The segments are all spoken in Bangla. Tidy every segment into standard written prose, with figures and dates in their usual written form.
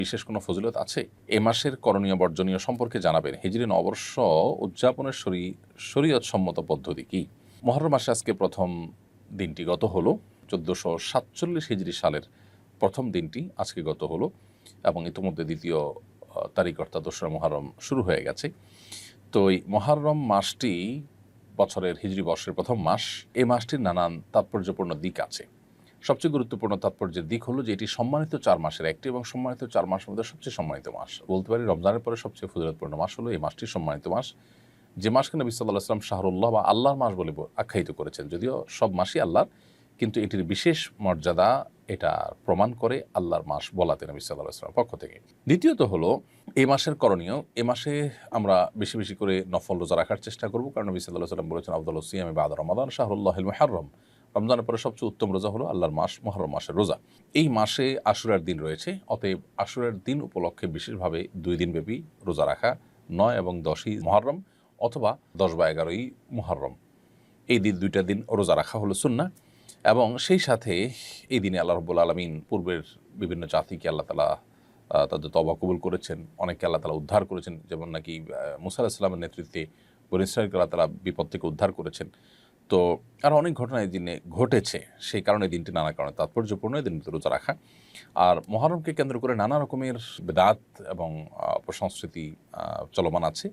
বিশেষ কোনো ফজিলত আছে? এ মাসের করণীয় বর্জনীয় সম্পর্কে জানাবেন। হিজরি নববর্ষ উদযাপনের শরীয়ত সম্মত পদ্ধতি কি? মুহররম মাসে আজকে প্রথম দিনটি গত হলো। 1447 হিজরি সালের প্রথম দিনটি আজকে গত হলো এবং ইতিমধ্যে দ্বিতীয় তারিখ অর্থাৎ 2রা মুহররম শুরু হয়ে গেছে। তো এই মুহররম মাসটি বছরের হিজরি বর্ষের প্রথম মাস। এই মাসটির নানান তাৎপর্যপূর্ণ দিক আছে। সবচেয়ে গুরুত্বপূর্ণ তাৎপর্যের দিক হলো যে এটি সম্মানিত 4 মাসের একটি এবং সম্মানিত 4 মাসের মধ্যে সবচেয়ে সম্মানিত মাস। বলতে পারি রমজানের পরে সবচেয়ে ফজিলতপূর্ণ মাস হলো এই মাসটি সম্মানিত মাস, যে মাসকে নবী সাল্লাল্লাহু আলাইহি ওয়াসাল্লাম শাহরুল্লাহ বা আল্লাহর মাস বলে আখ্যায়িত করেছেন। যদিও সব মাসই আল্লাহর, কিন্তু এটির বিশেষ মর্যাদা এটা প্রমাণ করে আল্লাহর মাস বলাতে নবী সাল্লাল্লাহু আলাইহি ওয়াসাল্লামের পক্ষ থেকে। দ্বিতীয়ত হলো এই মাসের করণীয়। এ মাসে আমরা বেশি বেশি করে নফল রোজা রাখার চেষ্টা করব, কারণ নবী সাল্লাল্লাহু আলাইহি ওয়াসাল্লাম বলেছেন আফদালুস সিয়ামি বা'দা রমাদান শাহরুল্লাহিল মুহাররম। রমজানের পরে সবচেয়ে উত্তম রোজা হলো আল্লাহর মাস মুহররম মাসের রোজা। এই মাসে আশুরার দিন রয়েছে, অতএব আশুরার দিন উপলক্ষে বিশেষভাবে 2 দিন ব্যাপী রোজা রাখা, 9 এবং 10ই মুহররম অথবা 10 বা 11ই মুহররম, এই দুইটা দিন রোজা রাখা হলো সুন্নাহ। এবং সেই সাথে এই দিনে আল্লাহ রাব্বুল আলামিন পূর্বের বিভিন্ন জাতিকে আল্লাহ তাআলা তাদের তওবা কবুল করেছেন, অনেককে আল্লাহ তাআলা উদ্ধার করেছেন, যেমন নাকি মুসা আলাইহিস সালামের নেতৃত্বে বনী ইসরাঈলকে আল্লাহ তাআলা বিপদ থেকে উদ্ধার করেছেন। তো আরও অনেক ঘটনা এই দিনে ঘটেছে, সেই কারণে দিনটি নানা কারণে তাৎপর্যপূর্ণ এই দিনটি রোজা রাখা। আর মুহররমকে কেন্দ্র করে নানা রকমের বিদআত এবং অপসংস্কৃতি চলমান আছে,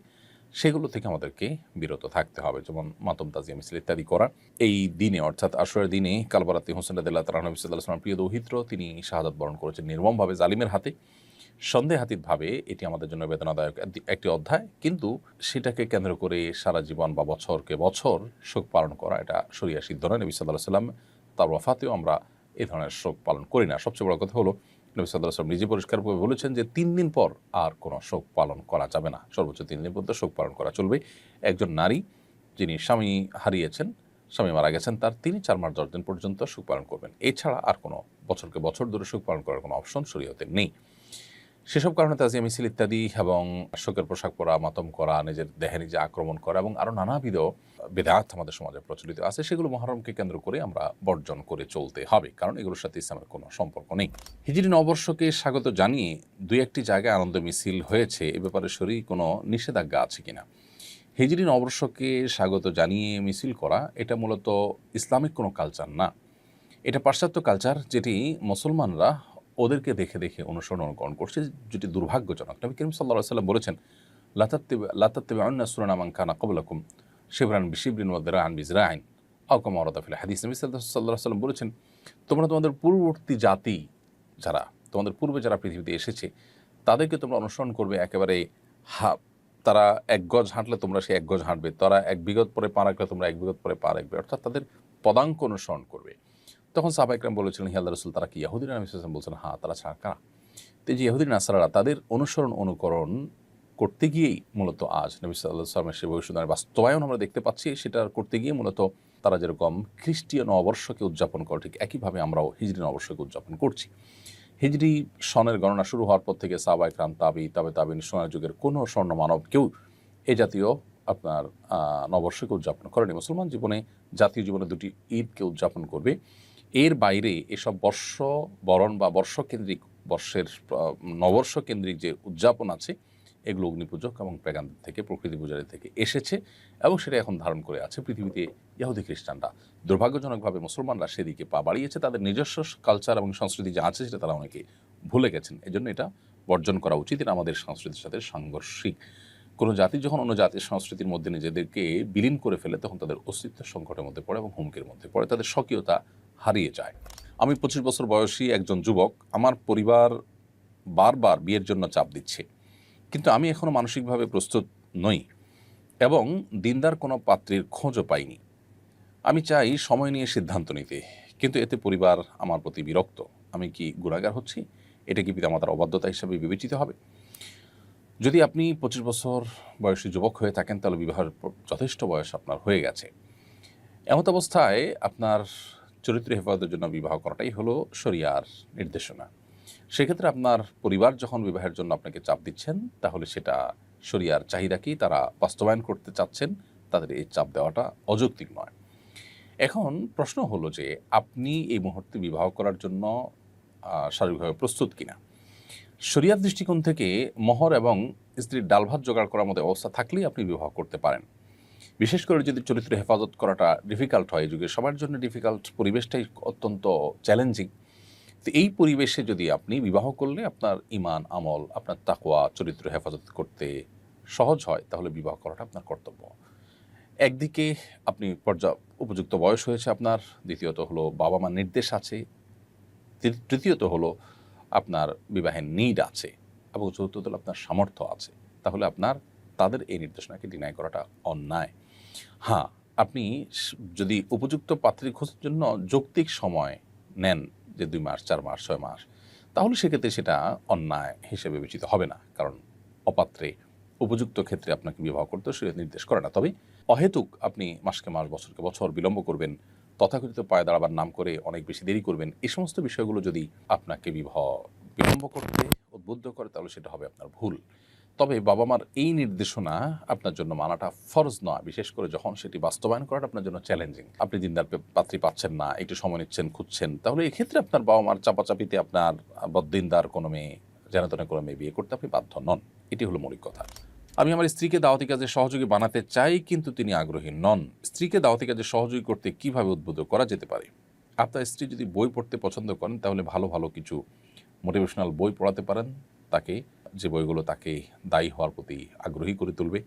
সেগুলো থেকে আমাদেরকে বিরত থাকতে হবে, যেমন মাতম তাজিয়া মিছিল ইত্যাদি করা। এই দিনে অর্থাৎ আশুরার দিনে কালবারাতে হোসেন রাদিয়াল্লাহু তাআলা নবী সাল্লাল্লাহু আলাইহি ওয়াসাল্লাম প্রিয় দৌহিত্র, তিনি শাহাদাত বরণ করেছেন নির্মমভাবে জালিমের হাতে। সন্দেহাতীতভাবে এটি আমাদের জন্য বেদনাদায়ক একটি অধ্যায়, কিন্তু সেটাকে কেন্দ্র করে সারা জীবন বা বছরকে বছর শোক পালন করা এটা শরিয়া সিদ্ধ নয়। নবী সাল্লাল্লাহু আলাইহি ওয়াসাল্লাম তার ওয়াফাতেও আমরা এই ধরনের শোক পালন করি না। সবচেয়ে বড় কথা হলো নবী সাল্লাল্লাহু আলাইহি ওয়াসাল্লাম নিজে পরিষ্কারভাবে বলেছেন যে 3 দিন পর আর কোনো শোক পালন করা যাবে না, সর্বোচ্চ 3 দিন পর্যন্ত শোক পালন করা চলবে। একজন নারী যিনি স্বামী হারিয়েছেন, স্বামী মারা গেছেন, তিনি 4 মাস 10 দিন পর্যন্ত শোক পালন করবেন। এছাড়া আর কোনো বছরকে বছর ধরে শোক পালন করার কোনো অপশন শরীয়তে নেই। সেসব কারণে তাজিয়া মিছিল ইত্যাদি এবং শোকের পোশাক পরা, মাতম করা, নিজের দেহে নিজে আক্রমণ করা এবং আরও নানাবিধ বিদআত আমাদের সমাজে প্রচলিত আছে, সেগুলো মুহররমকে কেন্দ্র করে আমরা বর্জন করে চলতে হবে, কারণ এগুলোর সাথে ইসলামের কোনো সম্পর্ক নেই। হিজরি নববর্ষকে স্বাগত জানিয়ে 2-1টি জায়গায় আনন্দ মিছিল হয়েছে, এ ব্যাপারে শরীর কোনো নিষেধাজ্ঞা আছে কিনা? হিজরি নববর্ষকে স্বাগত জানিয়ে মিছিল করা এটা মূলত ইসলামিক কোনো কালচার না, এটা পাশ্চাত্য কালচার, যেটি মুসলমানরা ওদেরকে দেখে দেখে অনুকরণ করছে, যেটি দুর্ভাগ্যজনক। নবী করিম সাল্লাল্লাহু আলাইহি ওয়াসাল্লাম বলেছেন লা তাত্তাবিউন্না সুনানা মান কানা ক্বাবলাকুম শিবরান বিশিবরিন ওয়া যিরাআন বিযরাইন আও কামা ওয়ারাদা ফিল হাদিস। নবী সাল্লাল্লাহু আলাইহি ওয়াসাল্লাম বলেছেন, তোমরা তোমাদের পূর্ববর্তী জাতি যারা, তোমাদের পূর্বে যারা পৃথিবীতে এসেছে, তাদেরকে তোমরা অনুসরণ করবে একেবারে তারা 1 গজ হাঁটলে তোমরা সেই 1 গজ হাঁটবে, তারা 1 বিঘত পরে পা রাখলে তোমরা 1 বিঘত পরে পা রাখবে, অর্থাৎ তাদের পদাঙ্ক অনুসরণ করবে। তখন সাহাবা ইকরাম বলেছিলেন, হে আল্লাহর রাসূল, তারা কি ইহুদিরা? নবী সাল্লাল্লাহু আলাইহি ওয়াসাল্লাম বলছেন, হ্যাঁ, তারা ছাড়া কারা? তো যে ইহুদি নাসারারা তাদের অনুকরণ করতে গিয়েই মূলত আজ নবী সাল্লাল্লাহু আলাইহি ওয়াসাল্লামের সেই ভবিষ্যদ্বাণীর বাস্তবায়ন আমরা দেখতে পাচ্ছি। সেটা করতে গিয়ে মূলত তারা যেরকম খ্রিস্টীয় নববর্ষকে উদযাপন করে, ঠিক একইভাবে আমরাও হিজরি নববর্ষকে উদযাপন করছি। হিজরি সনের গণনা শুরু হওয়ার পর থেকে সাহাবা ইকরাম, তাবেঈন, সোনার যুগের কোনো স্বর্ণ মানব কেউ এ জাতীয় আপনার নববর্ষকে উদযাপন করেনি। মুসলমান জীবনে, জাতীয় জীবনে 2টি ঈদকে উদযাপন করবে। এর বাইরে এসব বর্ষ বরণ বা বর্ষকেন্দ্রিক নববর্ষ কেন্দ্রিক যে উদযাপন আছে, এগুলো অগ্নিপূজক এবং পেগানদের থেকে, প্রকৃতি পূজারী থেকে এসেছে এবং সেটা এখন ধারণ করে আছে পৃথিবীতে ইহুদি খ্রিস্টানরা। দুর্ভাগ্যজনকভাবে মুসলমানরা সেদিকে পা বাড়িয়েছে, তাদের নিজস্ব কালচার এবং সংস্কৃতি যা আছে সেটা তারা অনেকে ভুলে গেছেন। এজন্য এটা বর্জন করা উচিত। এটা আমাদের সংস্কৃতির সাথে সাংঘর্ষিক। কোনো জাতি যখন অন্য জাতির সংস্কৃতির মধ্যে নিজেদেরকে বিলীন করে ফেলে, তখন তাদের অস্তিত্ব সংকটের মধ্যে পড়ে এবং হুমকির মধ্যে পড়ে, তাদের স্বকীয়তা হারিয়ে যায়। আমি 25 বছর বয়সী একজন যুবক, আমার পরিবার বারবার বিয়ের জন্য চাপ দিচ্ছে, কিন্তু আমি এখনও মানসিকভাবে প্রস্তুত নই এবং দিনদার কোনো পাত্রীর খোঁজও পাইনি। আমি চাই সময় নিয়ে সিদ্ধান্ত নিতে, কিন্তু এতে পরিবার আমার প্রতি বিরক্ত। আমি কি গুনাহগার হচ্ছি? এটা কি পিতামাতার অবাধ্যতা হিসাবে বিবেচিত হবে? যদি আপনি 25 বছর বয়সী যুবক হয়ে থাকেন, তাহলে বিবাহের যথেষ্ট বয়স আপনার হয়ে গেছে। এমত অবস্থায় আপনার চরিত্র হেফাজতের জন্য বিবাহ করাটাই হলো শরিয়ার নির্দেশনা। সেক্ষেত্রে আপনার পরিবার যখন বিবাহের জন্য আপনাকে চাপ দিচ্ছেন, তাহলে সেটা শরিয়ার চাহিদাকেই তারা বাস্তবায়ন করতে চাচ্ছেন, তাদের এই চাপ দেওয়াটা অযৌক্তিক নয়। এখন প্রশ্ন হলো যে আপনি এই মুহূর্তে বিবাহ করার জন্য শারীরিকভাবে প্রস্তুত কিনা। শরিয়াত দৃষ্টিকোণ থেকে মোহর এবং স্ত্রীর ডাল ভাত জোগাড় করার মতো অবস্থা থাকলেই আপনি বিবাহ করতে পারেন। বিশেষ করে যদি চরিত্র হেফাজত করাটা ডিফিকাল্ট হয়, এই যুগে সবার জন্য ডিফিকাল্ট, পরিবেশটাই অত্যন্ত চ্যালেঞ্জিং। তো এই পরিবেশে যদি আপনি বিবাহ করলে আপনার ঈমান, আমল, আপনার তাকওয়া, চরিত্র হেফাজত করতে সহজ হয়, তাহলে বিবাহ করাটা আপনার কর্তব্য। একদিকে আপনি উপযুক্ত বয়স হয়েছে আপনার, দ্বিতীয়ত হলো বাবা-মার নির্দেশ আছে, তৃতীয়ত হলো আপনার বিবাহের নিড আছে, এবং চতুর্থত হলো আপনার সামর্থ্য আছে। তাহলে আপনার তাদের এই নির্দেশনাকে ডিনাই করাটা অন্যায়। হ্যাঁ, আপনি যদি উপযুক্ত পাত্রী খোঁজার জন্য যৌক্তিক সময় নেন, যে 2 মাস, 4 মাস, 6 মাস, তাহলে সেক্ষেত্রে সেটা অন্যায় হিসেবে বিবেচিত হবে না। কারণ অপাত্রে উপযুক্ত ক্ষেত্রে আপনাকে বিবাহ করতে শরীয়ত নির্দেশ করে না। তবে অহেতুক আপনি মাসকে মাস, বছরকে বছর বিলম্ব করবেন, তথাকথিত পায়ে দাঁড়াবার নাম করে অনেক বেশি দেরি করবেন, এই সমস্ত বিষয়গুলো যদি আপনাকে বিলম্ব করতে উদ্বুদ্ধ করে, তাহলে সেটা হবে আপনার ভুল। তবে বাবা-মার এই নির্দেশনা আপনার জন্য মানাটা ফরজ নয়, বিশেষ করে যখন সেটি বাস্তবায়ন করাটা আপনার জন্য চ্যালেঞ্জিং। আপনি দিনদার পাত্রী পাচ্ছেন না, একটু সময় নিচ্ছেন, খুঁজছেন, তাহলে এক্ষেত্রে আপনার বাবা-মার চাপাচাপিতে আপনার বদ্দিনদার কোনো মেয়ে, যেনতেন কোনো মেয়ে বিয়ে করতে আপনি বাধ্য নন। এটি হলো মৌলিক কথা। আমি আমার স্ত্রীকে দাওয়াতি কাজে সহযোগী বানাতে চাই, কিন্তু তিনি আগ্রহী নন। স্ত্রীকে দাওয়াতি কাজে সহযোগী করতে কিভাবে উদ্বুদ্ধ করা যেতে পারে? আপনার স্ত্রী যদি বই পড়তে পছন্দ করেন, তাহলে ভালো ভালো কিছু মোটিভেশনাল বই পড়াতে পারেন তাকে, যে বইগুলো তাকে দায়ী হওয়ার প্রতি আগ্রহী করে তুলবে।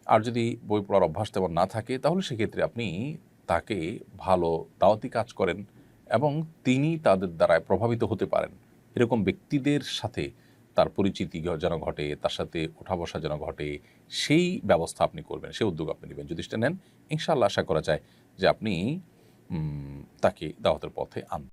আর যদি বই পড়ার অভ্যাস তেমন না থাকে, তাহলে সেক্ষেত্রে আপনি তাকে ভালো দাওয়াতি কাজ করেন এবং তিনি তাদের দ্বারায় প্রভাবিত হতে পারেন এরকম ব্যক্তিদের সাথে তার পরিচিতি যেন ঘটে, তার সাথে ওঠা বসা যেন ঘটে, সেই ব্যবস্থা আপনি করবেন, সেই উদ্যোগ আপনি নেবেন। যদি সেটা নেন, ইনশাআল্লাহ আশা করা যায় যে আপনি তাকে দাওয়াতের পথে আনবেন।